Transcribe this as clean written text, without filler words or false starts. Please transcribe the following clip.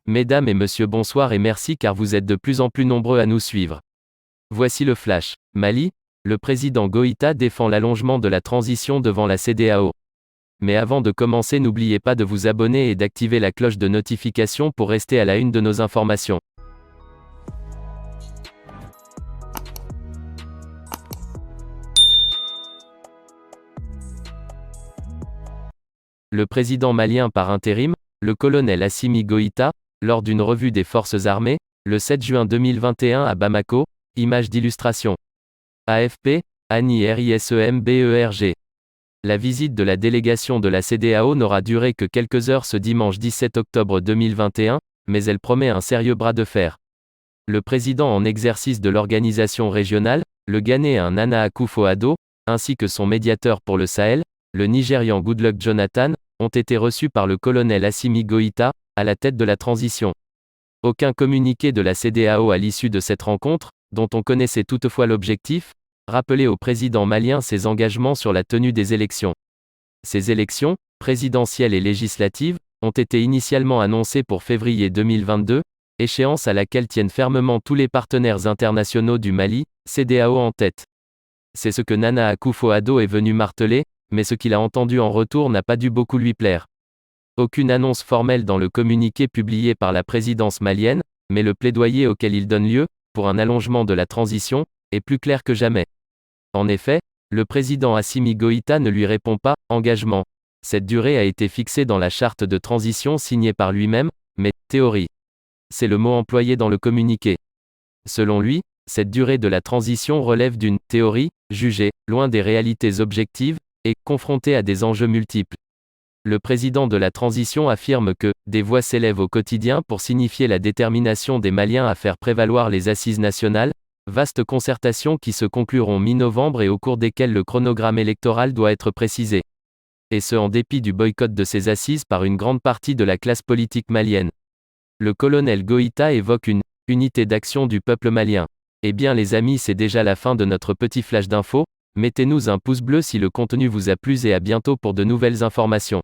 Mesdames et messieurs, bonsoir et merci car vous êtes de plus en plus nombreux à nous suivre. Voici le flash. Mali, le président Goïta défend l'allongement de la transition devant la CEDEAO. Mais avant de commencer, n'oubliez pas de vous abonner et d'activer la cloche de notification pour rester à la une de nos informations. Le président malien par intérim, le colonel Assimi Goïta, lors d'une revue des forces armées, le 7 juin 2021 à Bamako, image d'illustration. AFP, Annie RISEMBERG. La visite de la délégation de la CEDEAO n'aura duré que quelques heures ce dimanche 17 octobre 2021, mais elle promet un sérieux bras de fer. Le président en exercice de l'organisation régionale, le Ghanéen Nana Akufo-Addo, ainsi que son médiateur pour le Sahel, le Nigérian Goodluck Jonathan, ont été reçus par le colonel Assimi Goïta, à la tête de la transition. Aucun communiqué de la CEDEAO à l'issue de cette rencontre, dont on connaissait toutefois l'objectif, rappelait au président malien ses engagements sur la tenue des élections. Ces élections, présidentielles et législatives, ont été initialement annoncées pour février 2022, échéance à laquelle tiennent fermement tous les partenaires internationaux du Mali, CEDEAO en tête. C'est ce que Nana Akufo-Addo est venu marteler, mais ce qu'il a entendu en retour n'a pas dû beaucoup lui plaire. Aucune annonce formelle dans le communiqué publié par la présidence malienne, mais le plaidoyer auquel il donne lieu, pour un allongement de la transition, est plus clair que jamais. En effet, le président Assimi Goïta ne lui répond pas « engagement ». Cette durée a été fixée dans la charte de transition signée par lui-même, mais « théorie ». C'est le mot employé dans le communiqué. Selon lui, cette durée de la transition relève d'une « théorie » jugée, loin des réalités objectives, et confrontée à des enjeux multiples. Le président de la transition affirme que « des voix s'élèvent au quotidien pour signifier la détermination des Maliens à faire prévaloir les assises nationales », vastes concertations qui se concluront mi-novembre et au cours desquelles le chronogramme électoral doit être précisé. Et ce en dépit du boycott de ces assises par une grande partie de la classe politique malienne. Le colonel Goïta évoque une « unité d'action du peuple malien ». Eh bien les amis, c'est déjà la fin de notre petit flash d'infos. Mettez-nous un pouce bleu si le contenu vous a plu et à bientôt pour de nouvelles informations.